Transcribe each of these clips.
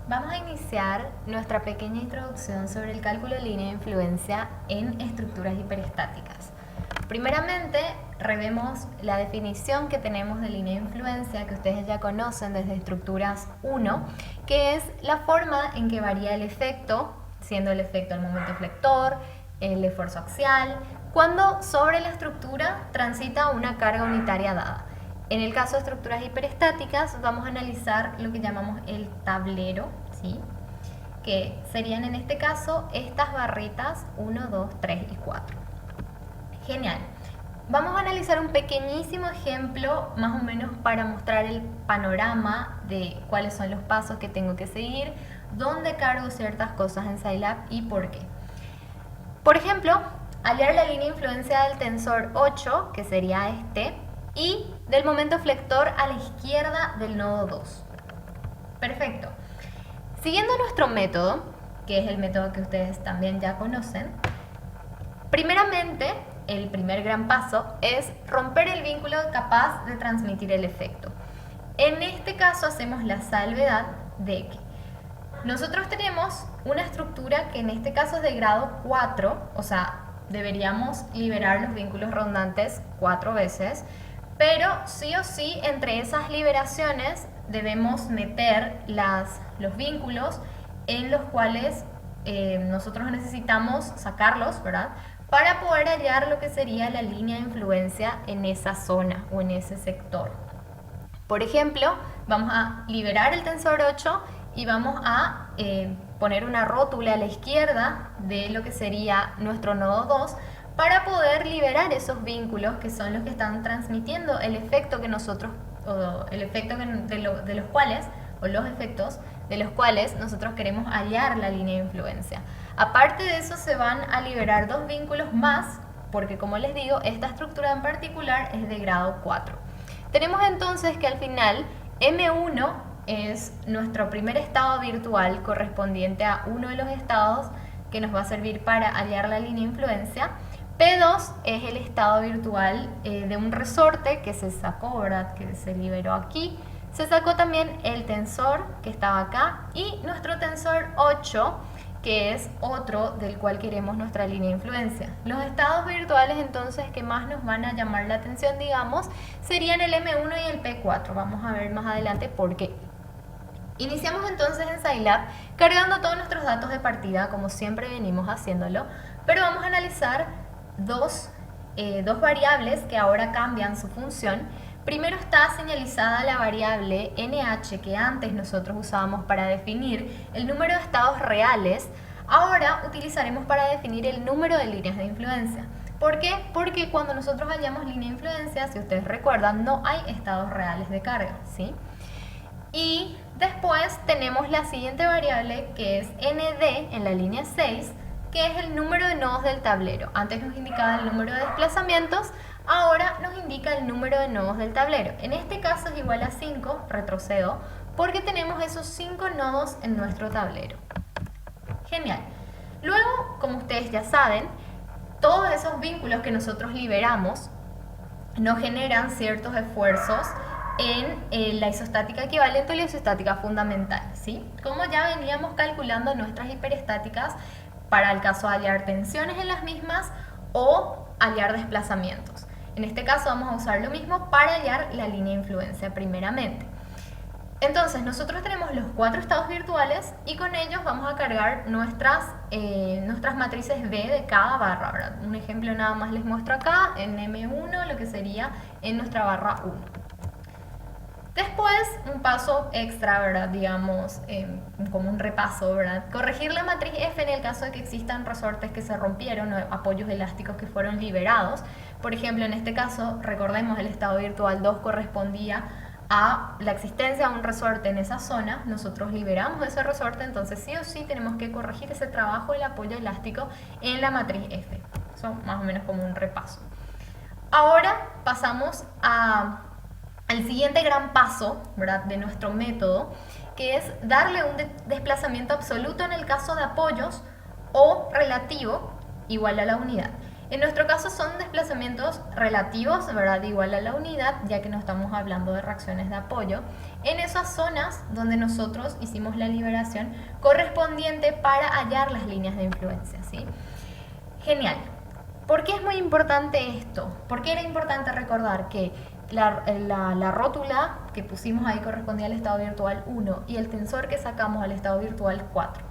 Vamos a iniciar nuestra pequeña introducción sobre el cálculo de línea de influencia en estructuras hiperestáticas. Primeramente, revemos la definición que tenemos de línea de influencia que ustedes ya conocen desde estructuras 1, que es la forma en que varía el efecto, siendo el efecto el momento flector, el esfuerzo axial, cuando sobre la estructura transita una carga unitaria dada. En el caso de estructuras hiperestáticas vamos a analizar lo que llamamos el tablero, ¿sí? Que serían en este caso estas barritas 1, 2, 3 y 4. Genial. Vamos a analizar un pequeñísimo ejemplo más o menos para mostrar el panorama de cuáles son los pasos que tengo que seguir, dónde cargo ciertas cosas en Scilab y por qué. Por ejemplo, hallar la línea de influencia del tensor 8, que sería este, y del momento flector a la izquierda del nodo 2. Perfecto. Siguiendo nuestro método, que es el método que ustedes también ya conocen, primeramente, el primer gran paso es romper el vínculo capaz de transmitir el efecto. En este caso hacemos la salvedad de que nosotros tenemos una estructura que en este caso es de grado 4, o sea, deberíamos liberar los vínculos rondantes 4 veces, pero sí o sí entre esas liberaciones debemos meter los vínculos en los cuales nosotros necesitamos sacarlos, ¿verdad?, para poder hallar lo que sería la línea de influencia en esa zona o en ese sector. Por ejemplo, vamos a liberar el tensor 8 y vamos a poner una rótula a la izquierda de lo que sería nuestro nodo 2 para poder liberar esos vínculos que son los que están transmitiendo el efecto que nosotros, o el efecto de los cuales, o los efectos de los cuales nosotros queremos hallar la línea de influencia. Aparte de eso se van a liberar dos vínculos más, porque como les digo, esta estructura en particular es de grado 4. Tenemos entonces que al final M1 es nuestro primer estado virtual correspondiente a uno de los estados que nos va a servir para hallar la línea de influencia. P2 es el estado virtual de un resorte que se sacó, ¿verdad?, que se liberó aquí. Se sacó también el tensor que estaba acá y nuestro tensor 8, que es otro del cual queremos nuestra línea de influencia. Los estados virtuales entonces que más nos van a llamar la atención, digamos, serían el M1 y el P4. Vamos a ver más adelante por qué. Iniciamos entonces en Scilab cargando todos nuestros datos de partida, como siempre venimos haciéndolo, pero vamos a analizar dos variables que ahora cambian su función. Primero está señalizada la variable NH que antes nosotros usábamos para definir el número de estados reales, ahora utilizaremos para definir el número de líneas de influencia. ¿Por qué? Porque cuando nosotros hallamos línea de influencia, si ustedes recuerdan, no hay estados reales de carga, ¿sí? Y después tenemos la siguiente variable que es ND en la línea 6, que es el número de nodos del tablero. Antes nos indicaba el número de desplazamientos, ahora nos indica el número de nodos del tablero. En este caso es igual a 5, retrocedo, porque tenemos esos 5 nodos en nuestro tablero. Genial. Luego, como ustedes ya saben, todos esos vínculos que nosotros liberamos nos generan ciertos esfuerzos en la isostática equivalente o la isostática fundamental, ¿sí? Como ya veníamos calculando nuestras hiperestáticas para el caso de hallar tensiones en las mismas o hallar desplazamientos. En este caso vamos a usar lo mismo para hallar la línea de influencia primeramente. Entonces nosotros tenemos los 4 estados virtuales y con ellos vamos a cargar nuestras matrices B de cada barra, ¿verdad? Un ejemplo nada más les muestro acá en M1 lo que sería en nuestra barra 1. Después, un paso extra, ¿verdad?, digamos, como un repaso, ¿verdad? Corregir la matriz F en el caso de que existan resortes que se rompieron o apoyos elásticos que fueron liberados. Por ejemplo, en este caso, recordemos, el estado virtual 2 correspondía a la existencia de un resorte en esa zona. Nosotros liberamos ese resorte, entonces sí o sí tenemos que corregir ese trabajo del apoyo elástico en la matriz F. Eso más o menos como un repaso. Ahora pasamos al siguiente gran paso, ¿verdad?, de nuestro método, que es darle un desplazamiento absoluto en el caso de apoyos o relativo igual a la unidad. En nuestro caso son desplazamientos relativos, ¿verdad? Igual a la unidad, ya que no estamos hablando de reacciones de apoyo, en esas zonas donde nosotros hicimos la liberación correspondiente para hallar las líneas de influencia, ¿sí? Genial. ¿Por qué es muy importante esto? ¿Por qué era importante recordar que la rótula que pusimos ahí correspondía al estado virtual 1 y el tensor que sacamos al estado virtual 4?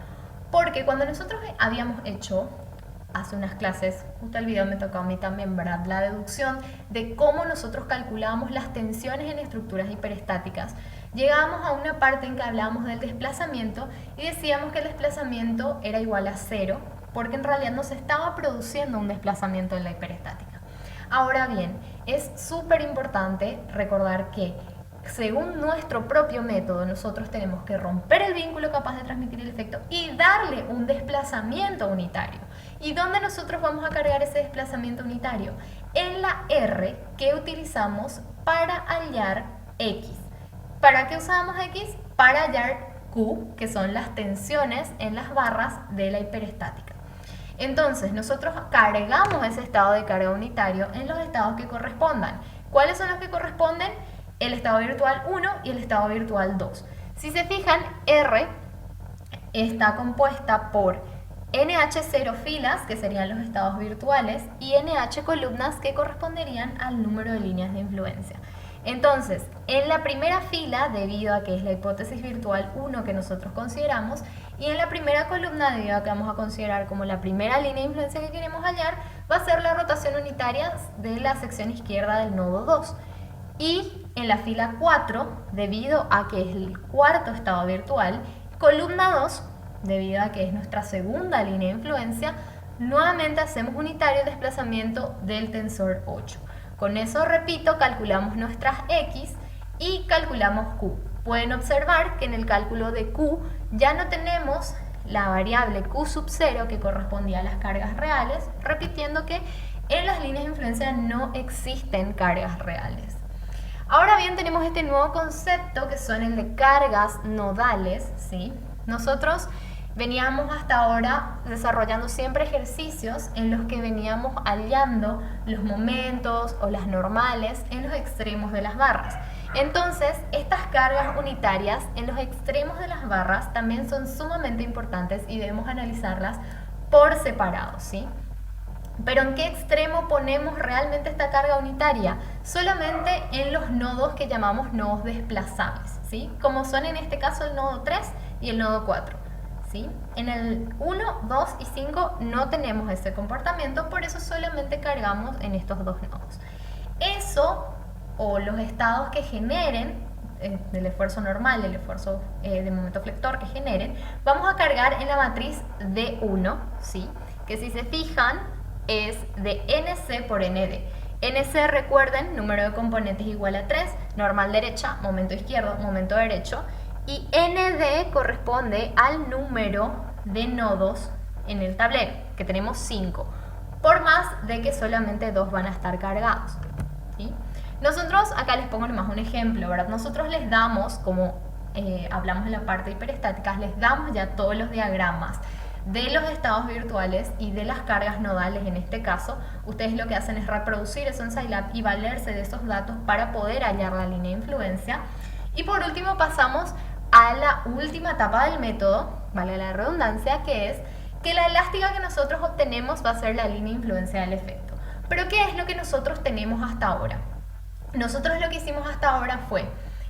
Porque cuando nosotros habíamos hecho hace unas clases, justo el video me tocó a mí también, ¿verdad? La deducción de cómo nosotros calculábamos las tensiones en estructuras hiperestáticas. Llegábamos a una parte en que hablábamos del desplazamiento y decíamos que el desplazamiento era igual a 0, porque en realidad no se estaba produciendo un desplazamiento en la hiperestática. Ahora bien, es súper importante recordar que según nuestro propio método, nosotros tenemos que romper el vínculo capaz de transmitir el efecto y darle un desplazamiento unitario. ¿Y dónde nosotros vamos a cargar ese desplazamiento unitario? En la R que utilizamos para hallar X. ¿Para qué usamos X? Para hallar Q, que son las tensiones en las barras de la hiperestática. Entonces, nosotros cargamos ese estado de carga unitario en los estados que correspondan. ¿Cuáles son los que corresponden? El estado virtual 1 y el estado virtual 2. Si se fijan, R está compuesta por NH0 filas, que serían los estados virtuales, y NH columnas, que corresponderían al número de líneas de influencia. Entonces, en la primera fila, debido a que es la hipótesis virtual 1 que nosotros consideramos, y en la primera columna, debido a que vamos a considerar como la primera línea de influencia que queremos hallar, va a ser la rotación unitaria de la sección izquierda del nodo 2. Y en la fila 4, debido a que es el cuarto estado virtual, columna 2, debido a que es nuestra segunda línea de influencia, nuevamente hacemos unitario el desplazamiento del tensor 8. Con eso, repito, calculamos nuestras X y calculamos Q. Pueden observar que en el cálculo de Q ya no tenemos la variable Q sub 0 que correspondía a las cargas reales, repitiendo que en las líneas de influencia no existen cargas reales. Ahora bien, tenemos este nuevo concepto que son el de cargas nodales, ¿sí? Nosotros veníamos hasta ahora desarrollando siempre ejercicios en los que veníamos hallando los momentos o las normales en los extremos de las barras. Entonces, estas cargas unitarias en los extremos de las barras también son sumamente importantes y debemos analizarlas por separado, ¿sí? Pero ¿en qué extremo ponemos realmente esta carga unitaria? Solamente en los nodos que llamamos nodos desplazables, ¿sí? Como son en este caso el nodo 3 y el nodo 4, ¿sí? En el 1, 2 y 5 no tenemos ese comportamiento, por eso solamente cargamos en estos dos nodos. Eso, o los estados que generen del esfuerzo normal, del esfuerzo de momento flector que generen, vamos a cargar en la matriz D1, ¿sí? Que si se fijan, es de NC por ND. NC, recuerden, número de componentes igual a 3, normal derecha, momento izquierdo, momento derecho, y ND corresponde al número de nodos en el tablero, que tenemos 5, por más de que solamente 2 van a estar cargados, ¿sí? Nosotros, acá les pongo nomás un ejemplo, ¿verdad? Nosotros les damos, como hablamos en la parte hiperestática, les damos ya todos los diagramas de los estados virtuales y de las cargas nodales en este caso. Ustedes lo que hacen es reproducir eso en Scilab y valerse de esos datos para poder hallar la línea de influencia. Y por último pasamos a la última etapa del método, vale la redundancia, que es que la elástica que nosotros obtenemos va a ser la línea de influencia del efecto. Pero ¿qué es lo que nosotros tenemos hasta ahora? Nosotros lo que hicimos hasta ahora fue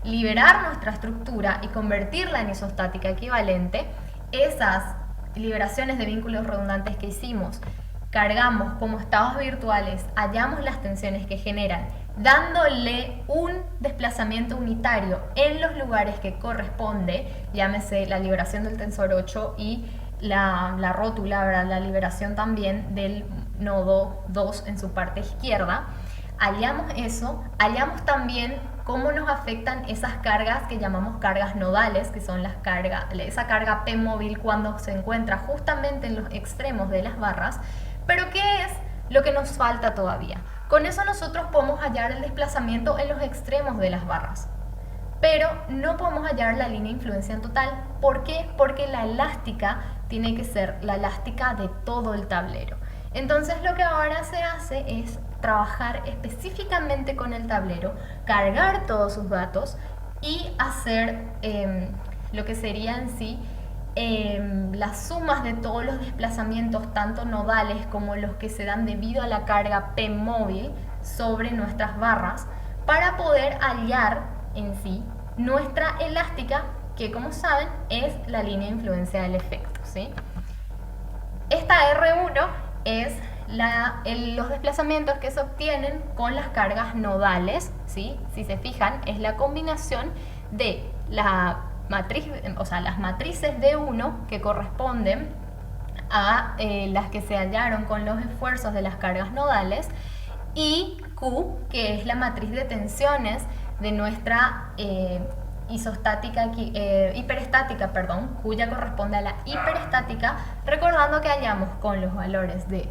liberar nuestra estructura y convertirla en isostática equivalente. Esas liberaciones de vínculos redundantes que hicimos, cargamos como estados virtuales, hallamos las tensiones que generan, dándole un desplazamiento unitario en los lugares que corresponde, llámese la liberación del tensor 8 y la rótula, ¿verdad? La liberación también del nodo 2 en su parte izquierda. Hallamos eso, hallamos también cómo nos afectan esas cargas que llamamos cargas nodales, que son esa carga P móvil cuando se encuentra justamente en los extremos de las barras. Pero ¿qué es lo que nos falta todavía? Con eso nosotros podemos hallar el desplazamiento en los extremos de las barras, pero no podemos hallar la línea de influencia en total. ¿Por qué? Porque la elástica tiene que ser la elástica de todo el tablero. Entonces lo que ahora se hace es trabajar específicamente con el tablero, cargar todos sus datos y hacer lo que sería en sí las sumas de todos los desplazamientos, tanto nodales como los que se dan debido a la carga P móvil sobre nuestras barras, para poder hallar en sí nuestra elástica, que como saben es la línea de influencia del efecto, ¿sí? Esta R1 es los desplazamientos que se obtienen con las cargas nodales, ¿sí? Si se fijan, es la combinación de la matriz, o sea, las matrices D1 que corresponden a las que se hallaron con los esfuerzos de las cargas nodales, y Q, que es la matriz de tensiones de nuestra hiperestática, cuya corresponde a la hiperestática, recordando que hallamos con los valores de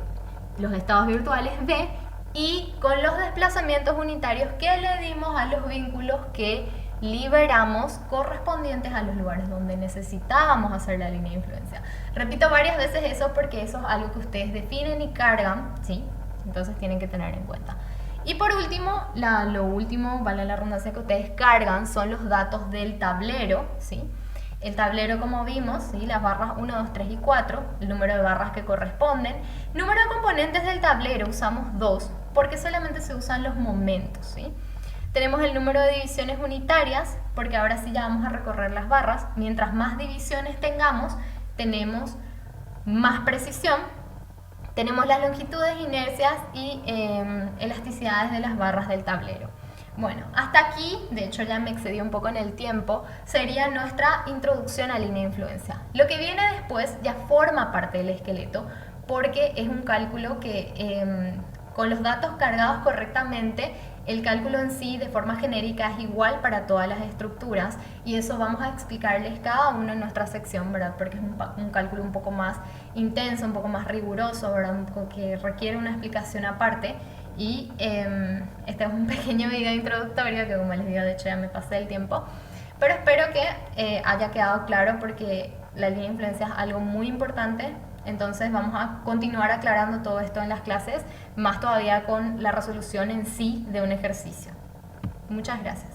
los estados virtuales B y con los desplazamientos unitarios que le dimos a los vínculos que liberamos correspondientes a los lugares donde necesitábamos hacer la línea de influencia. Repito varias veces eso porque eso es algo que ustedes definen y cargan, ¿sí? Entonces tienen que tener en cuenta. Y por último, lo último, vale la redundancia, que ustedes cargan son los datos del tablero, ¿sí? El tablero, como vimos, ¿sí? Las barras 1, 2, 3 y 4, el número de barras que corresponden. Número de componentes del tablero usamos 2 porque solamente se usan los momentos, ¿sí? Tenemos el número de divisiones unitarias porque ahora sí ya vamos a recorrer las barras. Mientras más divisiones tengamos, tenemos más precisión. Tenemos las longitudes, inercias y elasticidades de las barras del tablero. Bueno, hasta aquí, de hecho ya me excedí un poco en el tiempo, sería nuestra introducción a línea de influencia. Lo que viene después ya forma parte del esqueleto porque es un cálculo que con los datos cargados correctamente, el cálculo en sí de forma genérica es igual para todas las estructuras, y eso vamos a explicarles cada uno en nuestra sección, ¿verdad? Porque es un cálculo un poco más intenso, un poco más riguroso, ¿verdad? Que requiere una explicación aparte. Y este es un pequeño video introductorio que, como les digo, de hecho ya me pasé el tiempo, pero espero que haya quedado claro porque la línea de influencia es algo muy importante. Entonces vamos a continuar aclarando todo esto en las clases, más todavía con la resolución en sí de un ejercicio. Muchas gracias.